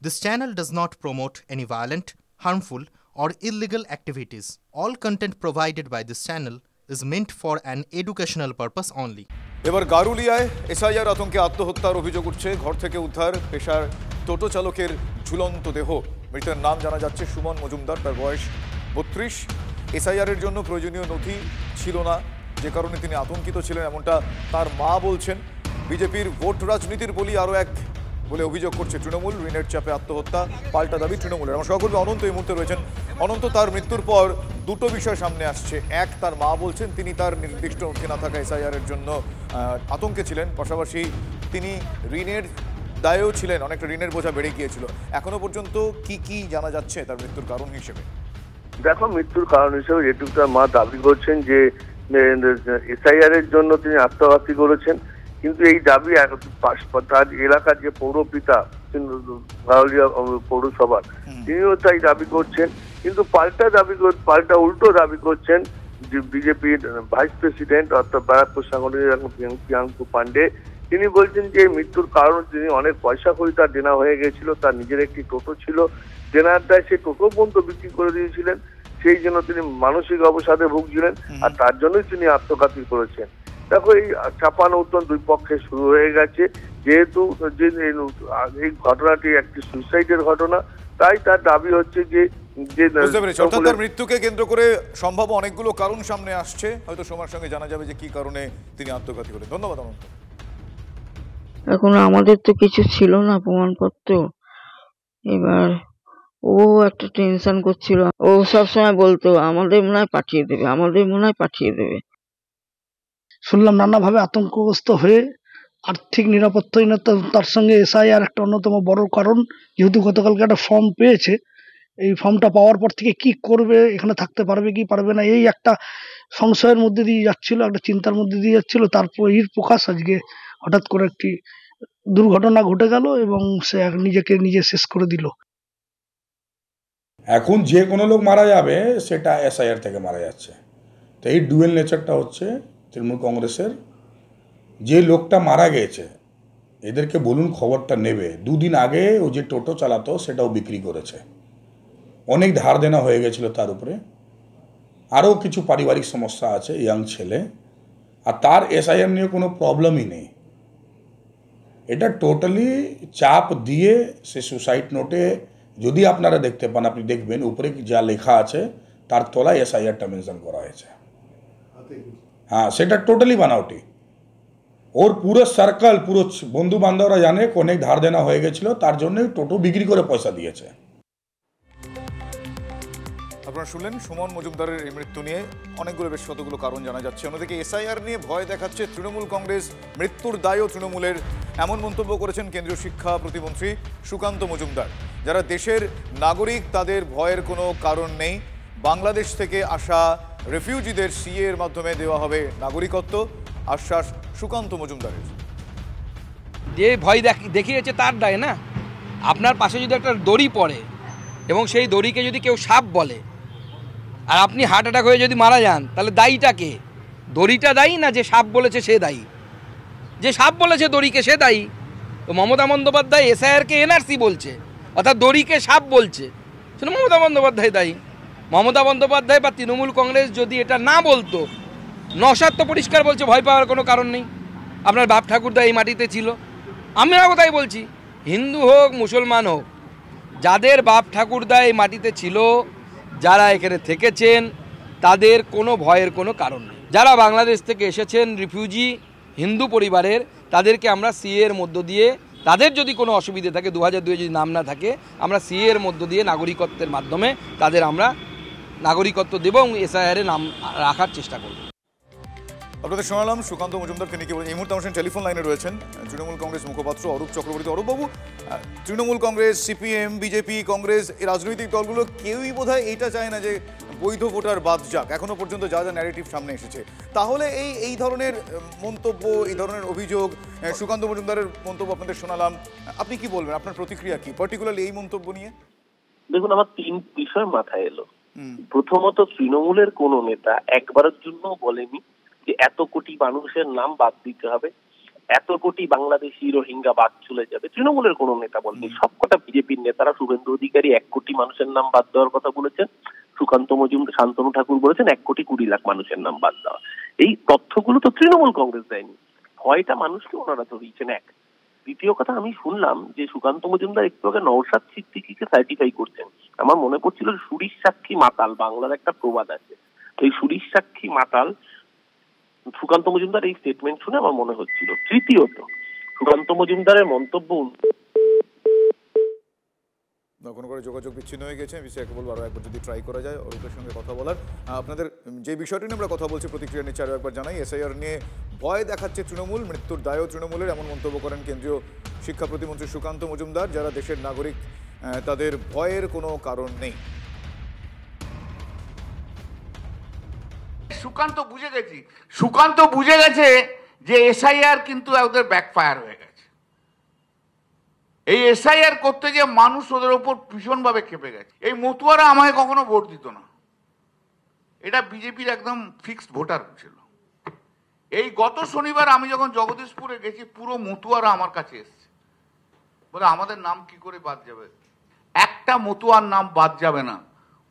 This channel does not promote any violent, harmful, or illegal activities. All content provided by this channel is meant for an educational purpose only. এবার গারুলিয়ায় SIR আতঙ্কে আত্মহত্যার অভিযোগ উঠছে। ঘর থেকে উদ্ধার পেশার টোটো চালকের ঝুলন্ত দেহ। মৃতের নাম জানা যাচ্ছে সুমন মজুমদার, তার বয়স 32। এসআইআরের জন্য প্রয়োজনীয় নথি ছিল না, যে কারণে তিনি আতঙ্কিত ছিলেন, এমনটা তার মা বলছেন। বিজেপির ভোট রাজনীতির বলি আরও এক বলে অভিযোগ করছে তৃণমূল। ঋণের চাপে আত্মহত্যা, পাল্টা দাবি তৃণমূলের। আমার সহকর্মী অনন্ত এই মুহূর্তে রয়েছেন। অনন্ত, তার মৃত্যুর পর দুটো বিষয় সামনে আসছে। এক, তার মা বলছেন তিনি তার নির্দিষ্ট নথি না থাকা এসআইআরের জন্য আতঙ্কে ছিলেন, পাশাপাশি তিনি ঋণের দায়েও ছিলেন, অনেকটা ঋণের বোঝা বেড়ে গিয়েছিল। এখনো পর্যন্ত কি জানা যাচ্ছে তার মৃত্যুর কারণ হিসেবে? দেখো, মৃত্যুর কারণ হিসেবে যেটুকু তার মা দাবি করছেন যে এসআইআর এর জন্য তিনি আত্মঘাতী করেছেন, কিন্তু এই দাবি তার এলাকার যে পৌরপিতা গারুলিয়া পৌরসভার, তিনিও তাই দাবি করছেন, কিন্তু পাল্টা উল্টো দাবি করছেন যে বিজেপির ভাইস প্রেসিডেন্ট অর্থাৎ ব্যারাকপুর সাংগঠনিক প্রিয়াঙ্কু পান্ডে। তিনি বলছেন যে মৃত্যুর কারণ তিনি অনেক পয়সা করি তার দেনা হয়ে গেছিল, তার নিজের একটি টোটো ছিল, দেনার দায় সে টোটো পর্যন্ত বিক্রি করে দিয়েছিলেন, সেই জন্য তিনি মানসিক অবসাদে ভুগছিলেন, আর তার জন্যই তিনি আত্মঘাতী করেছেন। দেখো, এই চাপানোউত্তর দুই পক্ষে শুরু হয়ে গেছে, যেহেতু যে এই ঘটনাটি একটি সুইসাইডের ঘটনা, তাই তার দাবি হচ্ছে যে মৃত্যুকে কেন্দ্র করে সম্ভাব্য অনেকগুলো কারণ সামনে আসছে। হয়তো সময়ের সঙ্গে জানা যাবে যে কি কারণে তিনি আত্মঘাতী করেন। ধন্যবাদ অনন্ত। এখন আমাদের তো কিছু ছিল না প্রমাণপত্র, এবার ও একটা টেনশন করছিল। ও সবসময় বলতো আমাদের মনে হয় পাঠিয়ে দেবে, আমাদের মনে হয় পাঠিয়ে দেবে। শুনলাম নানাভাবে আতঙ্কগ্রস্ত হয়ে আর্থিক নিরাপত্তাহীনতা, তার সঙ্গে এসআইআর একটা অন্যতম বড় কারণ। যেহেতু গতকালকে একটা ফর্ম পেয়েছে, এই ফর্মটা পাওয়ার পর থেকে কি করবে, এখানে থাকতে পারবে কি পারবে না, এই একটা সংশয়ের মধ্যে দিয়ে যাচ্ছিল, একটা চিন্তার মধ্যে দিয়ে যাচ্ছিল। তারপর এর প্রকাশ আজকে হঠাৎ করে একটি দুর্ঘটনা ঘটে গেল এবং সে নিজেকে নিজে শেষ করে দিল। এখন যে কোনো লোক মারা যাবে সেটা এসআইআর থেকে মারা যাচ্ছে। তো এই ডুয়েল নেচারটা হচ্ছে তৃণমূল কংগ্রেসের। যে লোকটা মারা গেছে এদেরকে বলুন খবরটা নেবে। দুদিন আগে ও যে টোটো চালাতো সেটাও বিক্রি করেছে, অনেক ধার দেনা হয়ে গেছিল তার উপরে, আরও কিছু পারিবারিক সমস্যা আছে, ইয়াং ছেলে, আর তার এসআইআর নিয়ে কোনো প্রবলেমই নেই। এটা টোটালি চাপ দিয়ে সে সুসাইড নোটে, যদি আপনারা দেখতে পান, আপনি দেখবেন উপরে যা লেখা আছে তার তলায় এসআইআরটা মেনশন করা হয়েছে। হ্যাঁ, সেটা টোটালি বানাওটি। ওর পুরো সার্কেল, পুরো বন্ধু বান্ধবরা জানে অনেক ধার দেনা হয়ে গেছিল, তার জন্যই টোটো বিক্রি করে পয়সা দিয়েছে। আপনারা শুনলেন সুমন মজুমদারের এই মৃত্যু নিয়ে অনেকগুলো, বেশ কতগুলো কারণ জানা যাচ্ছে। অন্যদিকে এসআইআর নিয়ে ভয় দেখাচ্ছে তৃণমূল কংগ্রেস, মৃত্যুর দায়ও তৃণমূলের, এমন মন্তব্য করেছেন কেন্দ্রীয় শিক্ষা প্রতিমন্ত্রী সুকান্ত মজুমদার। যারা দেশের নাগরিক তাদের ভয়ের কোনো কারণ নেই। বাংলাদেশ থেকে আসা রেফিউজিদের সিএ এর মাধ্যমে দেওয়া হবে নাগরিকত্ব, আশ্বাস সুকান্ত মজুমদারের। যে ভয় দেখিয়েছে তার দায় না। আপনার পাশে যদি একটা দড়ি পড়ে এবং সেই দড়িকে যদি কেউ সাপ বলে আর আপনি হার্ট অ্যাটাক হয়ে যদি মারা যান, তাহলে দায়ীটা কে? দড়িটা দায়ী না যে সাপ বলেছে সে দায়ী? যে সাপ বলেছে দড়িকে সে দায়ী। তো মমতা বন্দ্যোপাধ্যায় এসআইআরকে এনআরসি বলছে, অর্থাৎ দড়িকে সাপ বলছে, সেটা মমতা বন্দ্যোপাধ্যায় দায়ী। মমতা বন্দ্যোপাধ্যায় বা তৃণমূল কংগ্রেস যদি এটা না বলতো, নওশাদ তো পরিষ্কার বলছে ভয় পাওয়ার কোনো কারণ নেই। আপনার বাপ ঠাকুরদা এই মাটিতে ছিল। আমরা কোথায় বলছি, হিন্দু হোক মুসলমান হোক, যাদের বাপ ঠাকুরদা এই মাটিতে ছিল, যারা এখানে থেকেছেন, তাদের কোনো ভয়ের কোনো কারণ নেই। যারা বাংলাদেশ থেকে এসেছেন রিফিউজি হিন্দু পরিবারের, তাদেরকে আমরা সিএ এর মধ্য দিয়ে, তাদের যদি কোনো অসুবিধে থাকে, 2002 যদি নাম না থাকে, আমরা সিএ এর মধ্য দিয়ে নাগরিকত্বের মাধ্যমে তাদের আমরা নাগরিকত্ব দেব এবং এসআইআর এ নাম রাখার চেষ্টা করব। আপনাদের শোনালাম সুকান্ত মজুমদার, তিনি কি বলেন। এই মুহূর্তে আমার টেলিফোন লাইনে রয়েছেন তৃণমূল কংগ্রেস মুখপাত্র অরূপ চক্রবর্তী। অরূপবাবু, তৃণমূল কংগ্রেস, সিপিএম, বিজেপি, কংগ্রেস, এই রাজনৈতিক দলগুলো কেউই বোধহয় এটা চায় না যে বৈধ ভোটার বাদ যাক, এখনো পর্যন্ত যা যা ন্যারেটিভ সামনে এসেছে। তাহলে এই ধরনের মন্তব্য, এই ধরনের অভিযোগ, সুকান্ত মজুমদারের মন্তব্য আপনাদের শোনালাম, আপনি কি বলবেন, আপনার প্রতিক্রিয়া কি পার্টিকুলারলি এই মন্তব্য নিয়ে? দেখুন, আমার তিন বিষয় মাথায় এলো। প্রথমত, তৃণমূলের কোন নেতা একবারের জন্য বলেনি যে এত কোটি মানুষের নাম বাদ দিতে হবে। এত কোটি বাংলাদেশি রোহিঙ্গা বাদ চলে যাবে, তৃণমূলের কোনো নেতা বলেনি। সবকটা বিজেপির নেতারা, শুভেন্দু অধিকারী 1 কোটি মানুষের নাম বাদ দেওয়ার কথা বলেছেন, সুকান্ত মজুমদার, শান্তনু ঠাকুর বলেছেন 1 কোটি 20 লাখ মানুষের নাম বাদ দেওয়া। এই তথ্যগুলো তো তৃণমূল কংগ্রেস দেয়নি, ভয়টা মানুষকে ওনারা ধরিয়েছেন। এক, দ্বিতীয় কথা, আমি শুনলাম যে সুকান্ত মজুমদার একটু আগে নওশাদ সিদ্দিকীকে সার্টিফাই করছেন। আমার মনে পড়ছিল সুরিশ সাক্ষী মাতাল, বাংলার একটা প্রবাদ আছে, এই সুরিশ সাক্ষী মাতাল সুকান্ত মজুমদার এই স্টেটমেন্ট শুনে আমার মনে হচ্ছিল। তৃতীয়ত, সুকান্ত মজুমদারের মন্তব্য কোনো করে যোগাযোগ বিচ্ছিন্ন হয়ে গেছে। বিষয়কে বলবো আরও একবার যদি ট্রাই করা যায় অরূপের সঙ্গে কথা বলার। আপনাদের যে বিষয়টি নিয়ে আমরা কথা বলছি প্রতিক্রিয়া নিচ্ছে আরও একবার জানাই। এসআইআর নিয়ে ভয় দেখাচ্ছে তৃণমূল, মৃত্যুর দায়ও তৃণমূলের, এমন মন্তব্য করেন কেন্দ্রীয় শিক্ষা প্রতিমন্ত্রী সুকান্ত মজুমদার। যারা দেশের নাগরিক তাদের ভয়ের কোনো কারণ নেই। সুকান্ত বুঝে গেছে যে এসআইআর কিন্তু ওদের ব্যাকফায়ার হয়ে গেছে। এই এসআইআর করতে গিয়ে মানুষ ওদের ওপর ভীষণভাবে খেপে গেছে। এই মতুয়ারা আমায় কখনো ভোট দিত না, এটা বিজেপির একদম ফিক্সড ভোটার ছিল। এই গত শনিবার আমি যখন জগদীশপুরে গেছি, পুরো মতুয়ারা আমার কাছে এসছে, বলে আমাদের নাম কি করে বাদ যাবে? একটা মতুয়ার নাম বাদ যাবে না।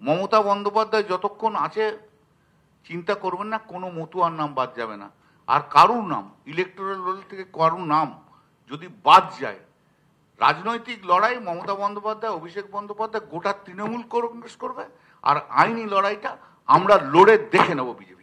মমতা বন্দ্যোপাধ্যায় যতক্ষণ আছে চিন্তা করবেন না, কোনো মতুয়ার নাম বাদ যাবে না। আর কারুর নাম ইলেকটোরাল রোল থেকে কারুর নাম যদি বাদ যায়, রাজনৈতিক লড়াই মমতা বন্দ্যোপাধ্যায়, অভিষেক বন্দ্যোপাধ্যায়, গোটা তৃণমূল কংগ্রেস করবে, আর আইনি লড়াইটা আমরা লড়ে দেখে নেব বিজেপি।